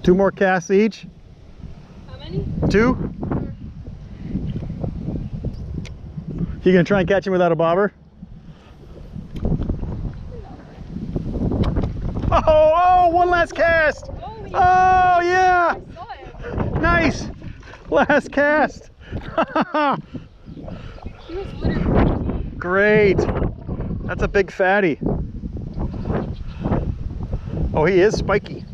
2 more casts each. How many? 2. You gonna try and catch him without a bobber? Oh, one last cast. Oh yeah. Nice. Last cast. Great. That's a big fatty. Oh, he is spiky.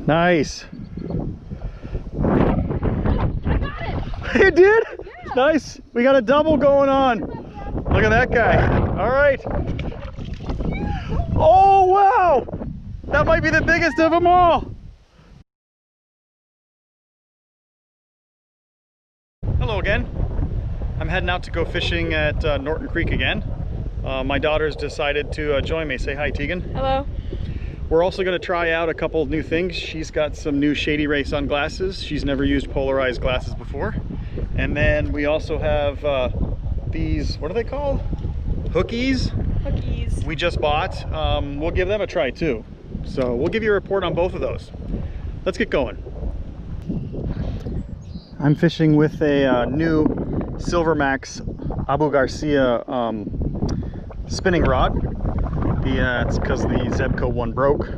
Nice. You did? Yeah. Nice. We got a double going on. Look at that guy. All right. Oh, wow. That might be the biggest of them all. Hello again. I'm heading out to go fishing at Norton Creek again. My daughter's decided to join me. Say hi, Tegan. Hello. We're also going to try out a couple of new things. She's got some new Shady Ray sunglasses. She's never used polarized glasses before. And then we also have these, what are they called? Hookies? Hookies. We just bought. We'll give them a try too. So we'll give you a report on both of those. Let's get going. I'm fishing with a new Silvermax Abu Garcia spinning rod. It's because the Zebco one broke,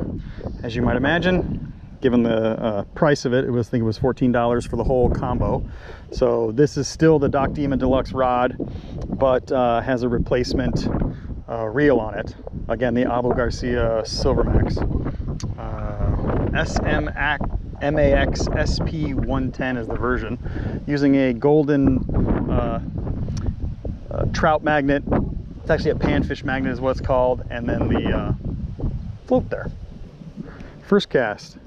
as you might imagine. Given the price of it, I think it was $14 for the whole combo. So this is still the Doc Demon Deluxe rod, but has a replacement reel on it. Again, the Abu Garcia Silvermax. MAX SP110 is the version. Using a golden trout magnet. It's actually a panfish magnet is what it's called, and then the float there. First cast.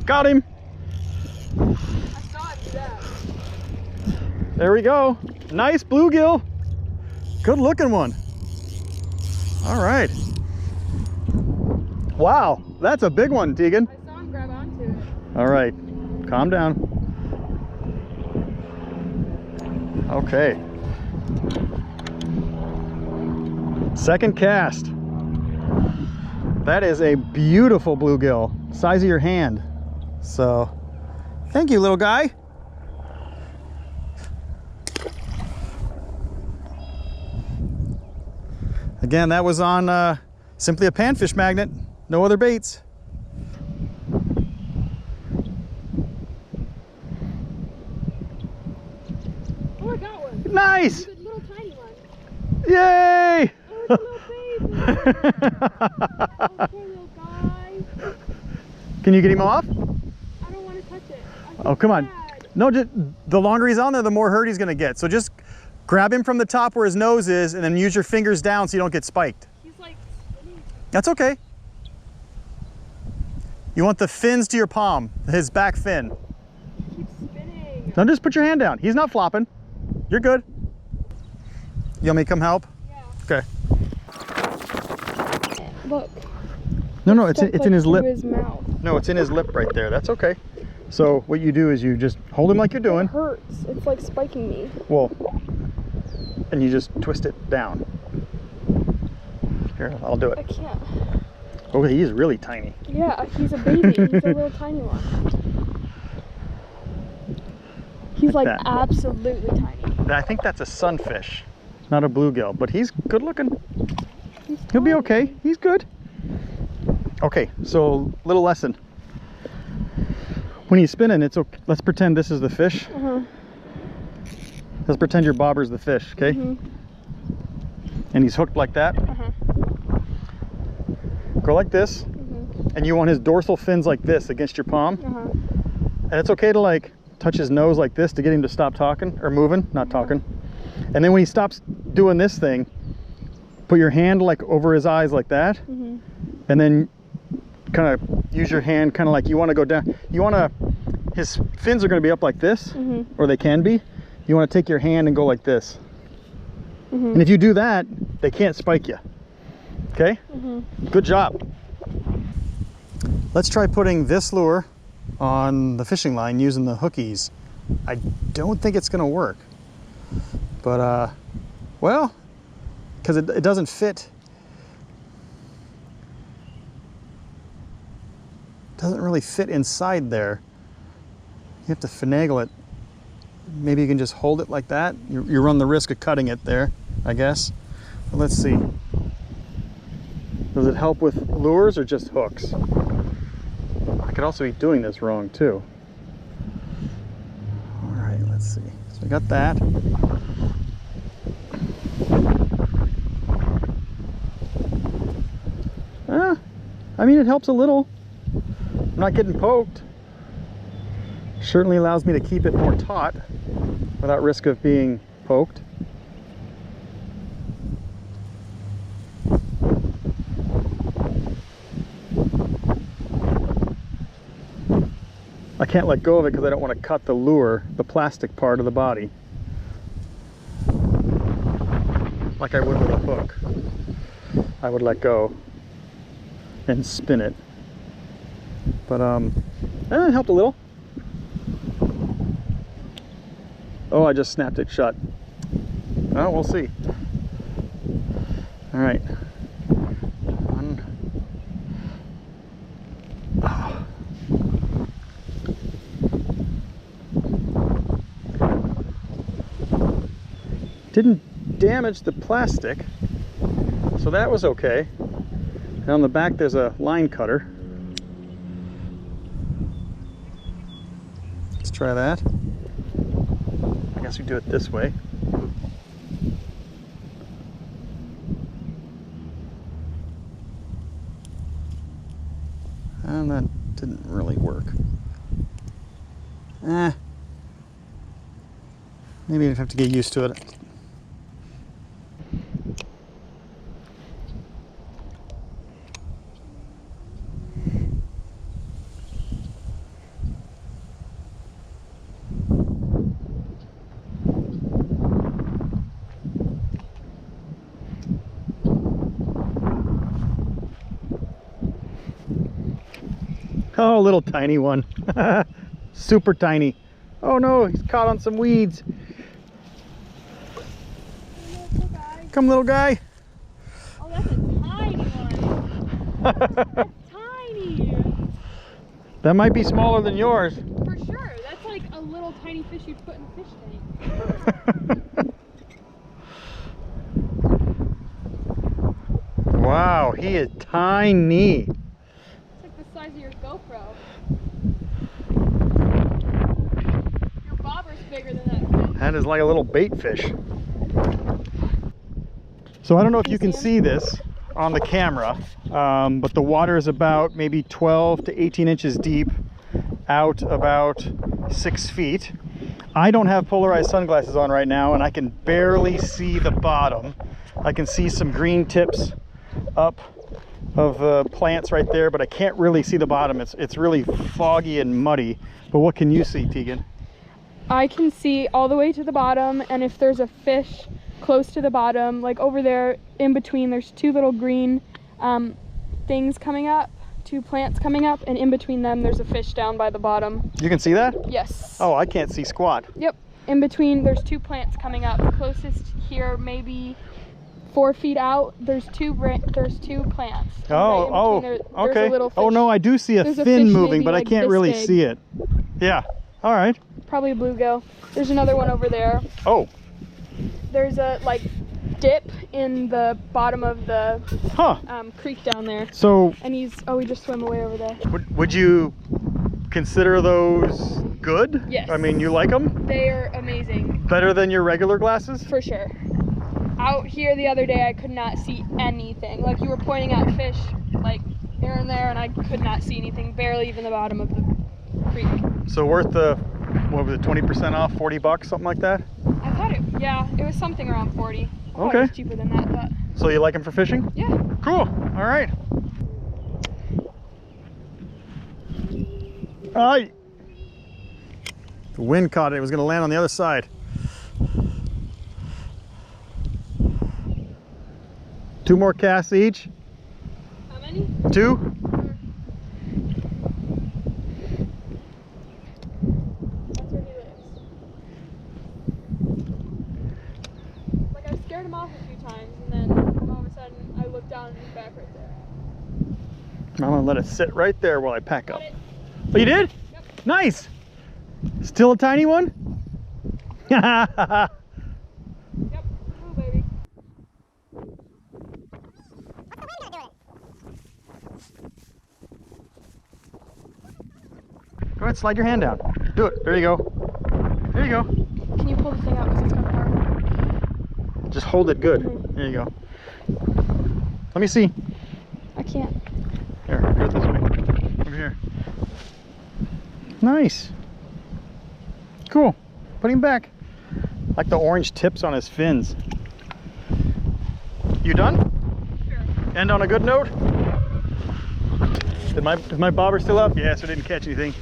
Got him. I saw it do that. There we go. Nice bluegill. Good looking one. All right. Wow, that's a big one, Tegan. I saw him grab onto it. All right, calm down. Okay. Second cast. That is a beautiful bluegill, size of your hand. So, thank you, little guy. Again, that was on simply a panfish magnet, no other baits. Oh, I got one. Nice! It's a little tiny one. Yay! Oh, it's a little baby. Oh, poor little guy. Can you get him off? I don't want to touch it. Oh, come on. No, just, the longer he's on there, the more hurt he's gonna get. So just grab him from the top where his nose is and then use your fingers down so you don't get spiked. He's like spinning. That's okay. You want the fins to your palm, his back fin. He keeps spinning. Now just put your hand down. He's not flopping. You're good. You want me to come help? Yeah. Okay. Look. No, it's in his lip. His mouth. No, it's in his lip right there. That's okay. So what you do is you just hold him like you're doing. It hurts. It's like spiking me. Well, and you just twist it down. Here, I'll do I it. can't. Oh, he is really tiny. Yeah, he's a baby. He's a little tiny one. He's like that. absolutely tiny. I think that's a sunfish, not a bluegill, but he's good looking. He's He'll be tiny. okay. He's good. Okay, so little lesson. When he's spinning, it's okay. Let's pretend this is the fish. Let's pretend your bobber's the fish, okay? And he's hooked like that. Go like this. And you want his dorsal fins like this against your palm. And it's okay to like touch his nose like this to get him to stop talking or moving, not talking. And then when he stops doing this thing, put your hand like over his eyes like that. And then kind of use your hand kind of like you want to go down. You want to, his fins are going to be up like this, or they can be. You want to take your hand and go like this. And if you do that, they can't spike you. Okay? Good job. Let's try putting this lure on the fishing line using the hookies. I don't think it's gonna work. But, well, because it doesn't fit. Doesn't really fit inside there. You have to finagle it. Maybe you can just hold it like that. You run the risk of cutting it there, I guess. But let's see. Does it help with lures or just hooks? I could also be doing this wrong too. All right, let's see. So I got that. I mean, it helps a little. I'm not getting poked. Certainly allows me to keep it more taut without risk of being poked. I can't let go of it because I don't want to cut the lure, the plastic part of the body, like I would with a hook. I would let go and spin it. But it helped a little. Oh, I just snapped it shut. Oh, we'll see. All right. Oh. Didn't damage the plastic, so that was okay. And on the back there's a line cutter. Let's try that. I guess we do it this way. And that didn't really work. Maybe I'd have to get used to it. Oh, little tiny one. Super tiny. Oh no, he's caught on some weeds. Come, little guy. Oh, that's a tiny one. That's tiny. That might be smaller than yours. For sure. That's like a little tiny fish you'd put in a fish tank. Wow, he is tiny. It's like the size of your GoPro. Your bobber's bigger than that fish. That is like a little bait fish. So I don't know if you can see this on the camera, but the water is about maybe 12 to 18 inches deep, out about 6 feet. I don't have polarized sunglasses on right now, and I can barely see the bottom. I can see some green tips up of plants right there, but I can't really see the bottom. It's really foggy and muddy. But what can you see, Tegan? I can see all the way to the bottom, and if there's a fish close to the bottom, like over there in between, there's two little green things coming up, two plants coming up, and in between them there's a fish down by the bottom. You can see that? Yes. Oh, I can't see squat. Yep. In between there's two plants coming up. Closest here, maybe 4 feet out, there's two plants. Oh, there's okay. a little fish. Oh no, I do see a There's a fin fish moving, maybe but I like can't this really big. see it. Yeah, all right. Probably a bluegill. There's another one over there. Oh, There's a like dip in the bottom of the creek down there. So And he just swam away over there. would you consider those good? Yes. I mean, you like them? They are amazing, Better than your regular glasses? for sure. Out here the other day, I could not see anything. Like, you were pointing out fish, like, here and there, and I could not see anything, barely even the bottom of the creek. So worth the, what was it, 20% off, 40 bucks, something like that? I thought it was something around 40. I thought Okay. it was cheaper than that, but So you like them for fishing? yeah. Cool, all right. Aye. The wind caught it. It was going to land on the other side. 2 more casts each. How many? 2. That's where he lives. Like, I scared him off a few times, and then all of a sudden I looked down and he's back right there. I'm gonna let it sit right there while I pack up. Got it. Oh, you did? Yep. Nice. Still a tiny one? Yep. Oh, baby. Go ahead, slide your hand down. Do it. There you go. There you go. Can you pull the thing out because it's kind of hard? Just hold it good. There you go. Let me see. I can't. Here, go this way. Over here. Nice. Cool. Put him back. Like the orange tips on his fins. You done? Sure. End on a good note? Is my bobber still up? Yeah, so I didn't catch anything.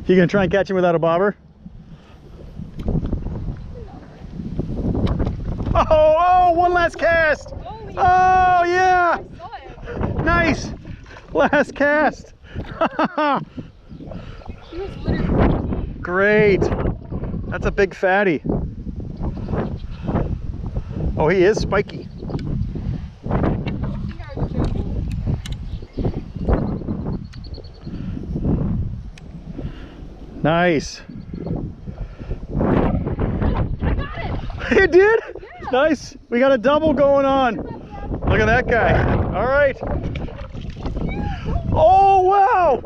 You gonna try and catch him without a bobber? Oh, one last cast! Holy Oh, yeah! I saw it. Nice! Last cast! He was literally. Great! That's a big fatty. Oh, he is spiky. Nice. I got it. You did? Yeah. Nice. We got a double going on. Look at that guy. All right. Oh, wow.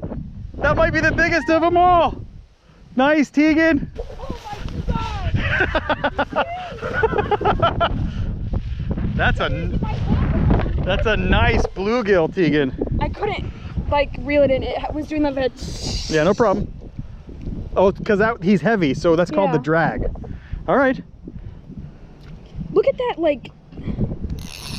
That might be the biggest of them all. Nice, Tegan. Oh my god. That's a nice bluegill, Tegan. I couldn't like reel it in. It was doing that. Yeah, no problem. Oh, because he's heavy, so that's called the Yeah. drag. All right. Look at that like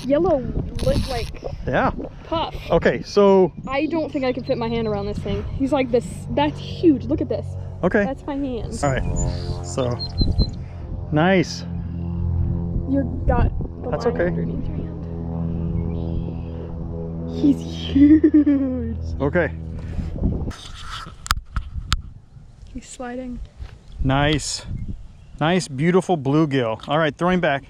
yellow like Yeah. puff. Okay, so I don't think I can fit my hand around this thing. He's like this. That's huge. Look at this. okay. That's my hand. All right. So nice. You got the That's line okay. underneath your hand. He's huge. Okay. He's sliding. Nice. Nice, beautiful bluegill. All right, throw him back.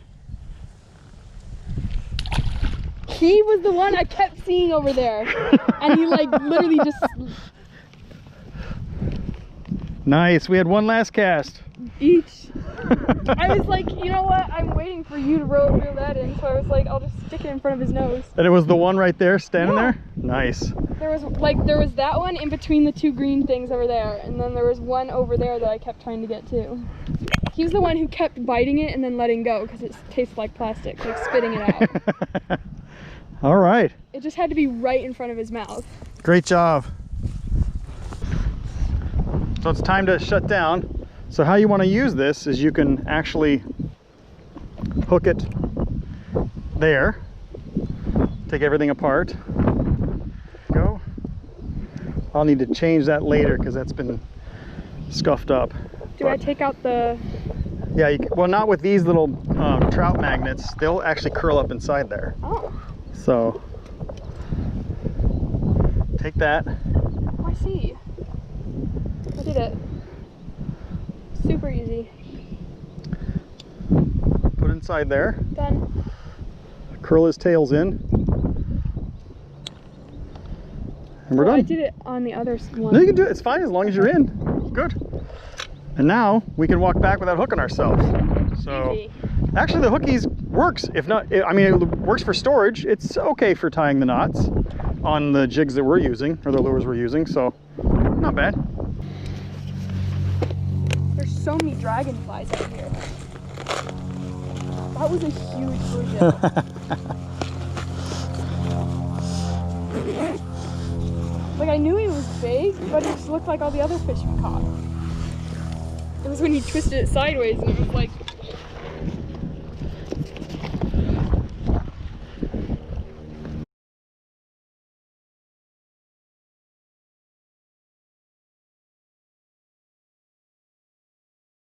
He was the one I kept seeing over there. And he like literally just Nice. We had one last cast. each. I was like, you know what? I'm waiting for you to reel that in. So I was like, I'll just stick it in front of his nose. And it was the one right there standing Yeah. there? Nice. There was that one in between the two green things over there, and then there was one over there that I kept trying to get to. He was the one who kept biting it and then letting go because it tastes like plastic, like spitting it out. All right. It just had to be right in front of his mouth. Great job. So it's time to shut down. So how you want to use this is you can actually hook it there. Take everything apart. Go. I'll need to change that later because that's been scuffed up. Do I take out the... Yeah, well, not with these little trout magnets. They'll actually curl up inside there. Oh, So take that. oh, I see. I did it. Super easy. Put it inside there. Done. Curl his tails in. And we're Oh, I done. did it on the other one. No, you can do it. It's fine as long as you're in. Good. And now we can walk back without hooking ourselves. So Easy. actually the hookies works. If not, I mean, it works for storage. It's okay for tying the knots on the jigs that we're using or the lures we're using. So not bad. There's so many dragonflies out here. That was a huge bluegill. Like I knew he was big, but it just looked like all the other fish we caught. It was when you twisted it sideways and it was like